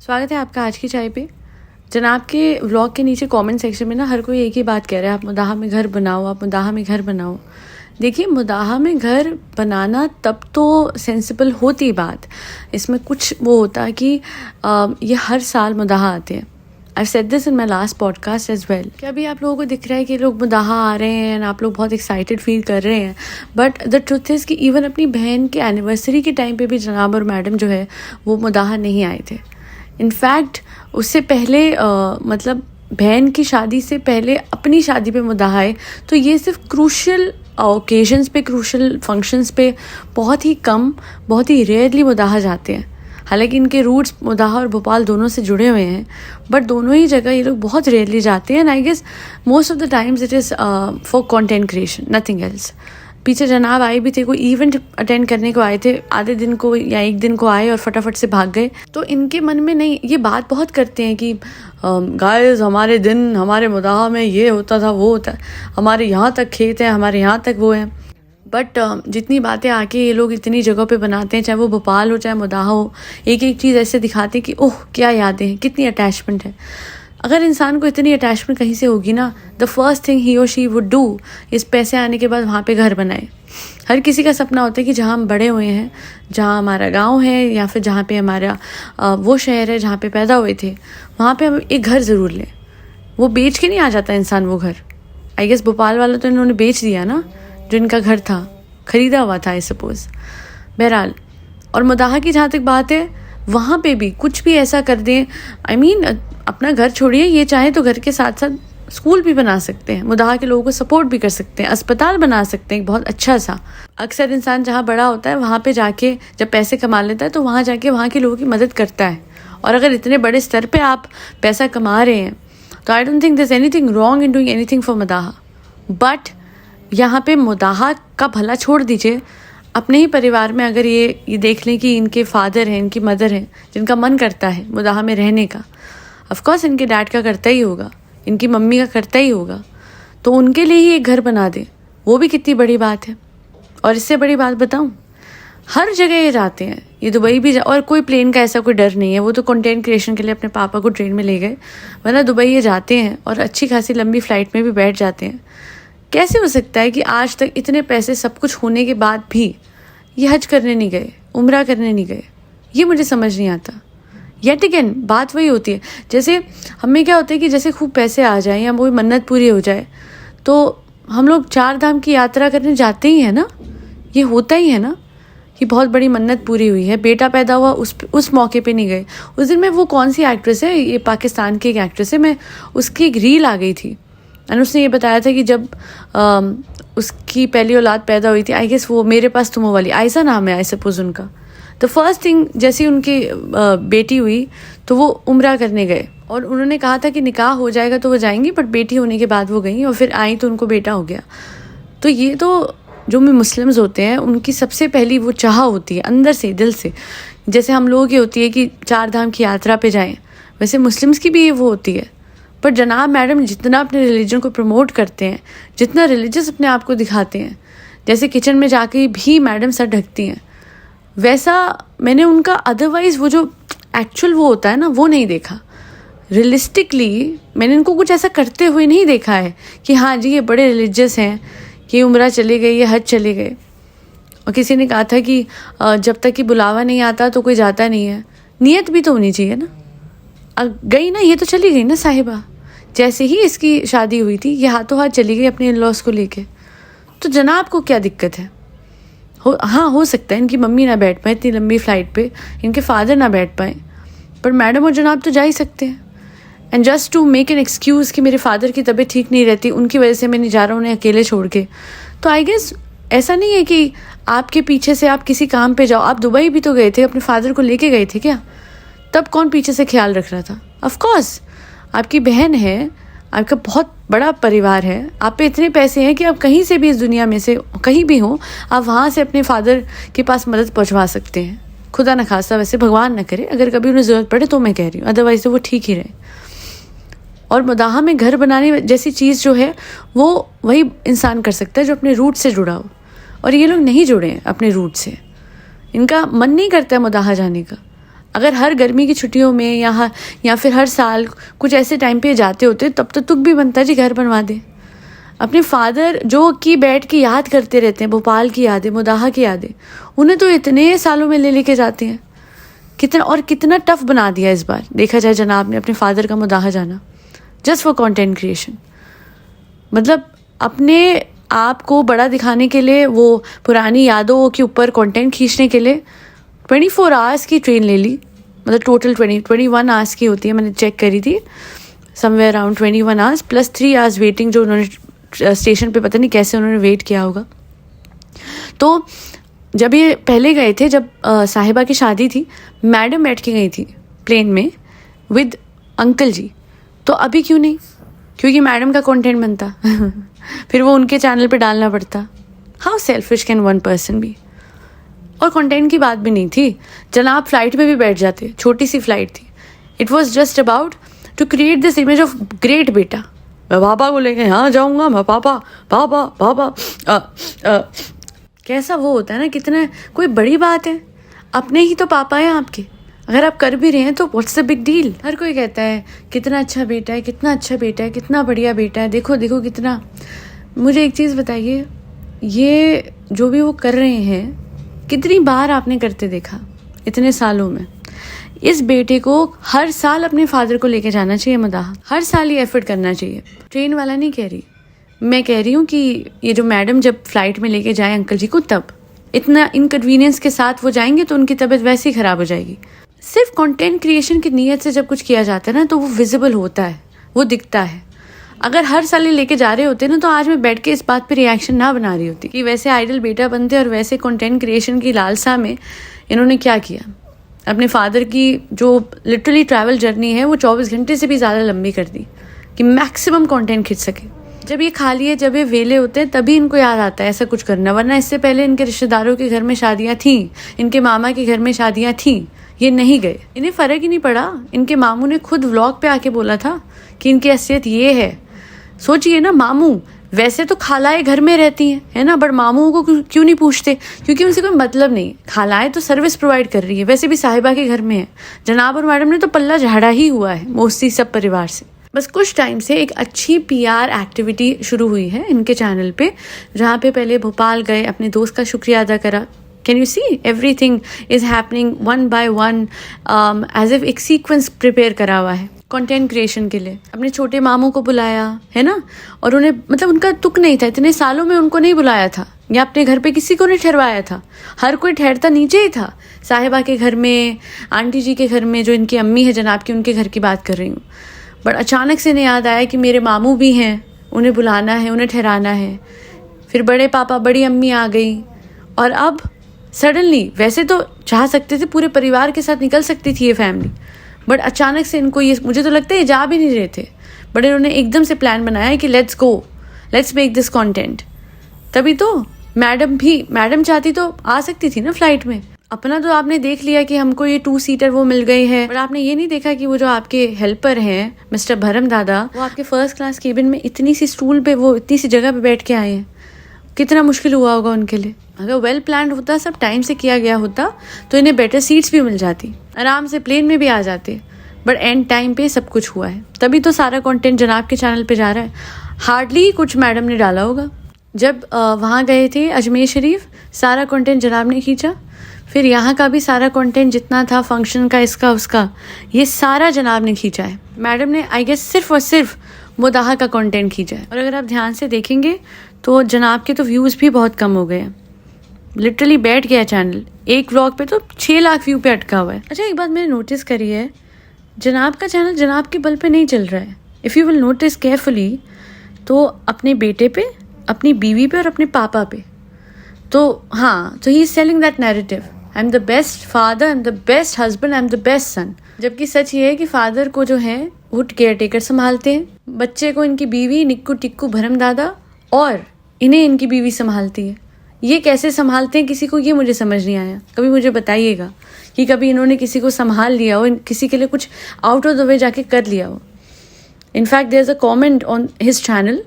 स्वागत है आपका आज की चाय पे। जनाब के व्लॉग के नीचे कमेंट सेक्शन में ना हर कोई एक ही बात कह रहा है, आप मुदाहा में घर बनाओ, आप मुदाहा में घर बनाओ। देखिए, मुदाहा में घर बनाना तब तो सेंसिबल होती बात, इसमें कुछ वो होता है कि ये हर साल मुदाहा आते हैं। I said this in my last podcast as well. क्या अभी आप लोगों को दिख रहा है कि लोग मुदाहा आ रहे हैं एंड आप लोग बहुत एक्साइटेड फील कर रहे हैं, बट द ट्रुथ इज़ कि इवन अपनी बहन के एनिवर्सरी के टाइम पे भी जनाब और मैडम जो है वो मुदाहा नहीं आए थे। इनफैक्ट उससे पहले मतलब बहन की शादी से पहले अपनी शादी पे मुदाहा आए। तो ये सिर्फ क्रूशल ओकेजन्स पे, क्रूशल फंक्शंस पे बहुत ही कम, बहुत ही रेयरली मुदाहा जाते हैं। हालांकि इनके रूट्स मुदाहा और भोपाल दोनों से जुड़े हुए हैं, बट दोनों ही जगह ये लोग बहुत रेयरली जाते हैं। And I guess most of the times it is for content creation, nothing else. पीछे जनाब आए भी थे, कोई इवेंट अटेंड करने को आए थे, आधे दिन को या एक दिन को आए और फटाफट से भाग गए। तो इनके मन में नहीं, ये बात बहुत करते हैं कि गाइस हमारे दिन, हमारे मुदाहा में ये होता था, वो होता है, हमारे यहाँ तक खेत है, हमारे यहाँ तक वो है। बट जितनी बातें आके ये लोग इतनी जगह पे बनाते हैं, चाहे वो भोपाल हो चाहे मुदाहा हो, एक एक चीज़ ऐसे दिखाते हैं कि ओह क्या यादें हैं, कितनी अटैचमेंट है। अगर इंसान को इतनी अटैचमेंट कहीं से होगी ना, द फर्स्ट थिंग ही और शी वुड डू इस पैसे आने के बाद वहाँ पे घर बनाए। हर किसी का सपना होता है कि जहाँ हम बड़े हुए हैं, जहाँ हमारा गांव है या फिर जहाँ पे हमारा वो शहर है जहाँ पे पैदा हुए थे, वहाँ पे हम एक घर ज़रूर लें। वो बेच के नहीं आ जाता इंसान वो घर। आई गेस भोपाल वाला तो इन्होंने बेच दिया ना, जो इनका घर था, ख़रीदा हुआ था आई सपोज़। बहरहाल, और मुदाहा की जहाँ तक बात है, वहाँ पे भी कुछ भी ऐसा कर दें, आई मीन अपना घर छोड़िए, ये चाहे तो घर के साथ साथ स्कूल भी बना सकते हैं, मुदाहा के लोगों को सपोर्ट भी कर सकते हैं, अस्पताल बना सकते हैं बहुत अच्छा सा। अक्सर इंसान जहाँ बड़ा होता है वहाँ पे जाके जब पैसे कमा लेता है तो वहाँ जाके वहाँ के लोगों की मदद करता है। और अगर इतने बड़े स्तर पे आप पैसा कमा रहे हैं तो I don't think there is anything wrong in doing anything for मुदाहा। बट यहाँ पे मुदाहा का भला छोड़ दीजिए, अपने ही परिवार में अगर ये देख लें कि इनके फादर हैं, इनकी मदर हैं, जिनका मन करता है मुदाहा में रहने का, ऑफकोर्स इनके डैड का करता ही होगा, इनकी मम्मी का करता ही होगा, तो उनके लिए ही एक घर बना दे, वो भी कितनी बड़ी बात है। और इससे बड़ी बात बताऊं, हर जगह ये जाते हैं, ये दुबई भी और कोई प्लेन का ऐसा कोई डर नहीं है। वो तो कंटेंट क्रिएशन के लिए अपने पापा को ट्रेन में ले गए, वरना दुबई ये जाते हैं और अच्छी खासी लंबी फ़्लाइट में भी बैठ जाते हैं। कैसे हो सकता है कि आज तक इतने पैसे सब कुछ होने के बाद भी ये हज करने नहीं गए, उम्रा करने नहीं गए? ये मुझे समझ नहीं आता। येट अगेन बात वही होती है, जैसे हमें क्या होता है कि जैसे खूब पैसे आ जाएं या कोई मन्नत पूरी हो जाए तो हम लोग 4 धाम की यात्रा करने जाते ही है ना, ये होता ही है ना कि बहुत बड़ी मन्नत पूरी हुई है, बेटा पैदा हुआ, उस मौके पे नहीं गए। उस दिन में वो कौन सी एक्ट्रेस है, ये पाकिस्तान की एक एक्ट्रेस है, मैं उसकी एक रील आ गई थी एंड उसने ये बताया था कि जब उसकी पहली औलाद पैदा हुई थी, आई गेस वो मेरे पास तुम वाली, आयसा नाम है आई सपोज उनका, तो फर्स्ट थिंग जैसे उनकी बेटी हुई तो वो उम्रा करने गए और उन्होंने कहा था कि निकाह हो जाएगा तो वो जाएंगी, बट बेटी होने के बाद वो गई और फिर आई तो उनको बेटा हो गया। तो ये तो जो भी मुस्लिम्स होते हैं उनकी सबसे पहली वो चाह होती है अंदर से, दिल से, जैसे हम लोगों की होती है कि 4 धाम की यात्रा पे जाएं, वैसे मुस्लिम्स की भी ये वो होती है। पर जनाब मैडम जितना अपने रिलीजन को प्रमोट करते हैं, जितना रिलीजियस अपने आप को दिखाते हैं, जैसे किचन में जाके भी मैडम सर ढकती हैं, वैसा मैंने उनका अदरवाइज़ वो जो एक्चुअल वो होता है ना, वो नहीं देखा। रियलिस्टिकली मैंने इनको कुछ ऐसा करते हुए नहीं देखा है कि हाँ जी ये बड़े रिलीजियस हैं, कि उम्रा चले गए, ये हज चले गए। और किसी ने कहा था कि जब तक कि बुलावा नहीं आता तो कोई जाता नहीं है। नीयत भी तो होनी चाहिए ना। गई ना, ये तो चली गई ना साहिबा। जैसे ही इसकी शादी हुई थी ये हाथों हाथ चली गई अपने इन-लॉज को लेके। तो जनाब को क्या दिक्कत है? हो सकता है इनकी मम्मी ना बैठ पाए इतनी लंबी फ़्लाइट पे, इनके फादर ना बैठ पाए, पर मैडम और जनाब तो जा ही सकते हैं। And just to make an excuse कि मेरे फादर की तबीयत ठीक नहीं रहती, उनकी वजह से मैं नहीं जा रहा उन्हें अकेले छोड़ के। तो आई गेस ऐसा नहीं है कि आपके पीछे से आप किसी काम पे जाओ। आप दुबई भी तो गए थे, अपने फादर को लेके गए थे क्या? तब कौन पीछे से ख्याल रख रहा था? ऑफकोर्स आपकी बहन है, आपका बहुत बड़ा परिवार है, आप पे इतने पैसे हैं कि आप कहीं से भी इस दुनिया में से कहीं भी हो, आप वहाँ से अपने फादर के पास मदद पहुँचवा सकते हैं। खुदा न खासा, वैसे भगवान न करे, अगर कभी उन्हें ज़रूरत पड़े तो मैं कह रही हूँ, अदरवाइज़ तो वो ठीक ही रहे। और मुदाहा में घर बनाने जैसी चीज़ जो है वो वही इंसान कर सकता है जो अपने रूट से जुड़ा हो, और ये लोग नहीं जुड़े हैं अपने रूट से। इनका मन नहीं करता है मुदाहा जाने का। अगर हर गर्मी की छुट्टियों में या फिर हर साल कुछ ऐसे टाइम पे जाते होते तब तो तुक भी बनता जी घर बनवा दे। अपने फादर जो कि बैठ के याद करते रहते हैं, भोपाल की यादें, मुदाहा की यादें, उन्हें तो इतने सालों में ले लेके जाते हैं। कितना टफ बना दिया इस बार देखा जाए जनाब ने अपने फादर का मुदाहा जाना, जस्ट फॉर कंटेंट क्रिएशन। मतलब अपने आप को बड़ा दिखाने के लिए, वो पुरानी यादों के ऊपर कंटेंट खींचने के लिए 24 आवर्स की ट्रेन ले ली। मतलब टोटल 21 आवर्स की होती है, मैंने चेक करी थी, somewhere around 21 hours plus 3 hours waiting, जो उन्होंने स्टेशन पे पता नहीं कैसे उन्होंने वेट किया होगा। तो जब ये पहले गए थे, जब साहिबा की शादी थी, मैडम बैठ के गई थी प्लेन में विद अंकल जी, तो अभी क्यों नहीं? क्योंकि मैडम का कंटेंट बनता फिर वो उनके चैनल पे डालना पड़ता। How selfish can one person be. और कंटेंट की बात भी नहीं थी, जनाब फ्लाइट में भी बैठ जाते, छोटी सी फ्लाइट थी। It was just about to create this image of great बेटा। मैं पापा को लेके यहाँ जाऊँगा, मैं पापा पापा पापा कैसा वो होता है ना, कितना कोई बड़ी बात है, अपने ही तो पापा हैं आपके, अगर आप कर भी रहे हैं तो व्हाट्स द बिग डील। हर कोई कहता है कितना अच्छा बेटा है, कितना अच्छा बेटा है, कितना बढ़िया बेटा है, देखो देखो कितना। मुझे एक चीज़ बताइए, ये जो भी वो कर रहे हैं कितनी बार आपने करते देखा इतने सालों में? इस बेटे को हर साल अपने फादर को लेके जाना चाहिए मुदाहा, हर साल ये एफर्ट करना चाहिए। ट्रेन वाला नहीं कह रही, मैं कह रही हूँ कि ये जो मैडम जब फ्लाइट में लेके जाए अंकल जी को, तब इतना इनकन्वीनियंस के साथ वो जाएंगे तो उनकी तबीयत वैसे ही ख़राब हो जाएगी। सिर्फ कंटेंट क्रिएशन की नीयत से जब कुछ किया जाता है ना, तो वो विजिबल होता है, वो दिखता है। अगर हर साल लेके जा रहे होते ना, तो आज मैं बैठ के इस बात पे रिएक्शन ना बना रही होती कि वैसे आइडल बेटा बनते और वैसे कंटेंट क्रिएशन की लालसा में इन्होंने क्या किया। अपने फादर की जो लिटरली ट्रैवल जर्नी है वो 24 घंटे से भी ज़्यादा लंबी कर दी कि मैक्सिमम कंटेंट खींच सके। जब ये खाली है, जब ये वेले होते हैं, तभी इनको याद आता है ऐसा कुछ करना, वरना इससे पहले इनके रिश्तेदारों के घर में शादियाँ थीं, इनके मामा के घर में शादियाँ थीं, ये नहीं गए, इन्हें फ़र्क ही नहीं पड़ा। इनके मामू ने खुद व्लॉग पे आके बोला था कि इनकी हैसियत ये है। सोचिए ना, मामू वैसे तो खालाएं घर में रहती हैं, है ना, बट मामू को क्यों नहीं पूछते? क्योंकि उनसे कोई मतलब नहीं। खालाएं तो सर्विस प्रोवाइड कर रही है, वैसे भी साहिबा के घर में है। जनाब और मैडम ने तो पल्ला झाड़ा ही हुआ है मोस्टली सब परिवार से। बस कुछ टाइम से एक अच्छी PR एक्टिविटी शुरू हुई है इनके चैनल पे, जहाँ पे पहले भोपाल गए, अपने दोस्त का शुक्रिया अदा करा। Can you see, everything is happening one by one, as if एक सीक्वेंस प्रिपेयर करा हुआ है कंटेंट क्रिएशन के लिए। अपने छोटे मामू को बुलाया, है ना, और उन्हें मतलब उनका तुक नहीं था, इतने सालों में उनको नहीं बुलाया था, या अपने घर पे किसी को नहीं ठहरवाया था। हर कोई ठहरता नीचे ही था, साहिबा के घर में, आंटी जी के घर में, जो इनकी अम्मी है जनाब की, उनके घर की बात कर रही हूँ। बट अचानक से इन्हें याद आया कि मेरे मामू भी हैं, उन्हें बुलाना है, उन्हें ठहराना है। फिर बड़े पापा, बड़ी अम्मी आ गई, और अब सडनली, वैसे तो चाह सकते थे पूरे परिवार के साथ निकल सकती थी ये फैमिली, बट अचानक से इनको ये, मुझे तो लगता है ये जा भी नहीं रहे थे, बट इन्होंने एकदम से प्लान बनाया कि let's go, let's make this content. तभी तो मैडम चाहती तो आ सकती थी ना फ्लाइट में। अपना तो आपने देख लिया कि हमको ये 2 सीटर वो मिल गई है, बट आपने ये नहीं देखा कि वो जो आपके हेल्पर हैं मिस्टर भरम दादा, वो आपके फर्स्ट क्लास केबिन में इतनी सी स्टूल पे, वो इतनी सी जगह पे बैठ के आए हैं। कितना मुश्किल हुआ होगा उनके लिए। अगर वेल प्लान होता, सब टाइम से किया गया होता, तो इन्हें बेटर सीट्स भी मिल जाती, आराम से प्लेन में भी आ जाते। बट एंड टाइम पे सब कुछ हुआ है, तभी तो सारा कंटेंट जनाब के चैनल पे जा रहा है। हार्डली कुछ मैडम ने डाला होगा। जब वहाँ गए थे अजमेर शरीफ, सारा कंटेंट जनाब ने खींचा। फिर यहाँ का भी सारा कंटेंट जितना था, फंक्शन का, इसका उसका, ये सारा जनाब ने खींचा है। मैडम ने आई गेस सिर्फ और सिर्फ मुदाहा का कंटेंट खींचा है। और अगर आप ध्यान से देखेंगे तो जनाब के तो व्यूज़ भी बहुत कम हो गए हैं। लिटरली बैठ गया चैनल, एक व्लॉग पे तो 6 लाख व्यू पे अटका हुआ है। अच्छा, एक बात मैंने नोटिस करी है, जनाब का चैनल जनाब के बल पे नहीं चल रहा है। If you will notice carefully, तो अपने बेटे पे, अपनी बीवी पे और अपने पापा पे। तो हाँ, तो he is selling that narrative, I am the best father, I am the best husband, I am the best सन। जबकि सच ये है कि फादर को जो है वो केयर टेकर संभालते हैं, बच्चे को इनकी बीवी निक्कू टिक्कू भरम दादा, और इन्हें इनकी बीवी संभालती है। ये कैसे संभालते हैं किसी को, ये मुझे समझ नहीं आया। कभी मुझे बताइएगा कि कभी इन्होंने किसी को संभाल लिया हो, किसी के लिए कुछ आउट ऑफ द वे जाके कर लिया हो। In fact there is a comment on his channel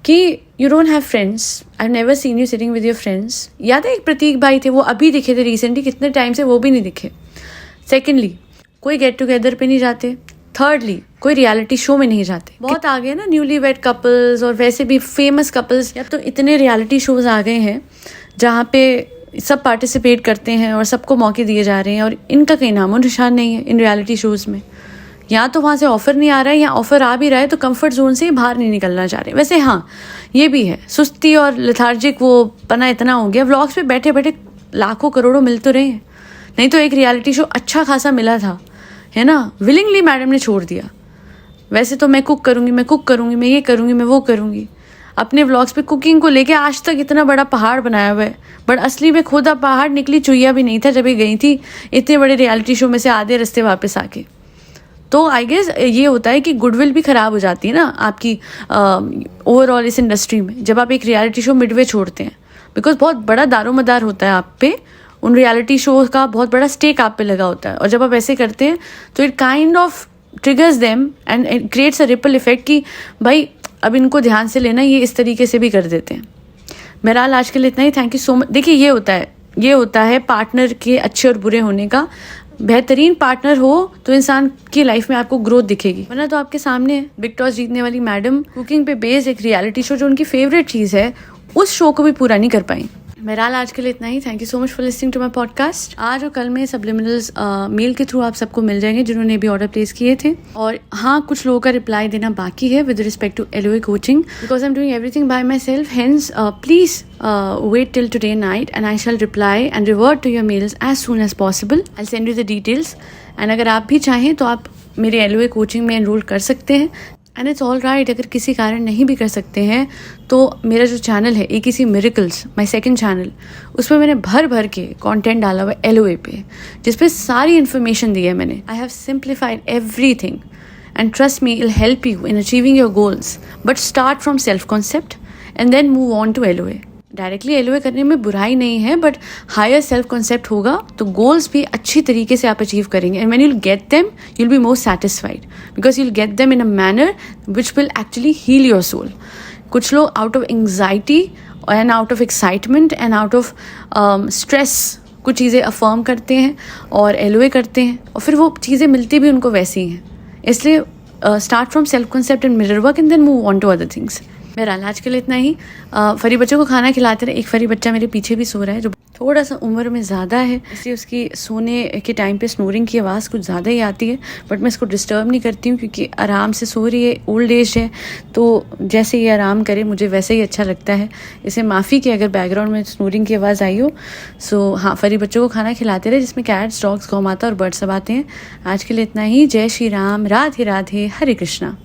कि you don't have friends, I have never seen you sitting with your friends. याद है एक प्रतीक भाई थे, वो अभी दिखे थे रिसेंटली, कितने टाइम से वो भी नहीं दिखे। सेकेंडली, कोई गेट टुगेदर पे नहीं जाते, थर्डली कोई रियलिटी शो में नहीं जाते। बहुत आ गए ना न्यूली वेड कपल्स, और वैसे भी फेमस कपल्स, या तो इतने रियलिटी शोज आ गए हैं जहाँ पे सब पार्टिसिपेट करते हैं और सबको मौके दिए जा रहे हैं, और इनका कहीं नामो निशान नहीं है इन रियलिटी शोज़ में। या तो वहाँ से ऑफ़र नहीं आ रहा है, या ऑफ़र आ भी रहा है तो कंफर्ट जोन से ही बाहर नहीं निकलना चाह रहे। वैसे हाँ, ये भी है, सुस्ती और लेथार्जिक वो पना इतना हो गया। व्लॉग्स पे बैठे बैठे लाखों करोड़ों मिल तो रहे हैं, नहीं तो एक रियलिटी शो अच्छा खासा मिला था, है ना। विलिंगली मैडम ने छोड़ दिया। वैसे तो मैं कुक करूँगी, मैं ये करूँगी, मैं वो करूँगी। अपने व्लॉग्स पे कुकिंग को लेके आज तक इतना बड़ा पहाड़ बनाया हुआ है, बट असली में खुद अब पहाड़ निकली चुईया भी नहीं था जब ये गई थी इतने बड़े रियलिटी शो में से आधे रास्ते वापस आके। तो आई गेस ये होता है कि गुडविल भी ख़राब हो जाती है ना आपकी ओवरऑल इस इंडस्ट्री में, जब आप एक रियलिटी शो मिडवे छोड़ते हैं, बिकॉज बहुत बड़ा दारोमदार होता है आप पे, उन रियलिटी शो का बहुत बड़ा स्टेक आप पे लगा होता है। और जब आप ऐसे करते हैं तो it kind of triggers them and it creates a ripple effect कि भाई अब इनको ध्यान से लेना, ये इस तरीके से भी कर देते हैं। बहरहाल आज के लिए इतना ही। Thank you so much. देखिए ये होता है पार्टनर के अच्छे और बुरे होने का। बेहतरीन पार्टनर हो तो इंसान की लाइफ में आपको ग्रोथ दिखेगी, वरना तो आपके सामने है। बिग टॉस जीतने वाली मैडम कुकिंग पे बेस्ड एक रियलिटी शो जो उनकी फेवरेट चीज़ है, उस शो को भी पूरा नहीं कर पाई। बहरहाल आज के लिए इतना ही। Thank you so much for listening to my podcast. आज और कल में सब्लिमिनल्स मेल के थ्रू आप सबको मिल जाएंगे जिन्होंने भी ऑर्डर प्लेस किए थे। और हाँ, कुछ लोगों का रिप्लाई देना बाकी है with respect to LOA coaching, because I am doing everything by myself. Hence please wait till today night and I shall reply and revert to your mails as soon as possible. I'll send you the details. And अगर आप भी चाहें तो आप मेरे LOA coaching में enrol कर सकते हैं। एंड इट्स ऑल राइट, अगर किसी कारण नहीं भी कर सकते हैं तो मेरा जो चैनल है AKC miracles, my second channel, उसमें मैंने भर के कंटेंट डाला हुआ है LOA पे, जिसपे सारी इन्फॉर्मेशन दी है मैंने। I have simplified everything and trust me, it will help you in achieving your goals, but start from self concept and then move on to LOA। Directly LOA करने में बुराई नहीं है, बट हायर सेल्फ कॉन्सेप्ट होगा तो goals भी अच्छी तरीके से आप अचीव करेंगे। And when you will get them you will be more satisfied, because you will get them in a manner which will actually heal your soul. कुछ लोग out of anxiety and out of excitement and out of stress कुछ चीज़ें affirm करते हैं और LOA करते हैं, और फिर वो चीज़ें मिलती भी उनको वैसी ही हैं। इसलिए start from self concept and mirror work and then move on to other things. बहरहाल आज के लिए इतना ही। फरी बच्चों को खाना खिलाते रहे। एक फरी बच्चा मेरे पीछे भी सो रहा है जो थोड़ा सा उम्र में ज़्यादा है, इसलिए उसकी सोने के टाइम पे स्नोरिंग की आवाज़ कुछ ज़्यादा ही आती है, बट मैं इसको डिस्टर्ब नहीं करती हूँ क्योंकि आराम से सो रही है, ओल्ड एज है, तो जैसे ये आराम करे मुझे वैसे ही अच्छा लगता है। इसे माफ़ी कि अगर बैकग्राउंड में स्नोरिंग की आवाज़ आई हो। सो हाँ, फरी बच्चों को खाना खिलाते रहे जिसमें कैट्स, डॉग्स, गौ माता और बर्ड्स सब आते हैं। आज के लिए इतना ही। जय श्री राम, राधे राधे, हरे कृष्णा।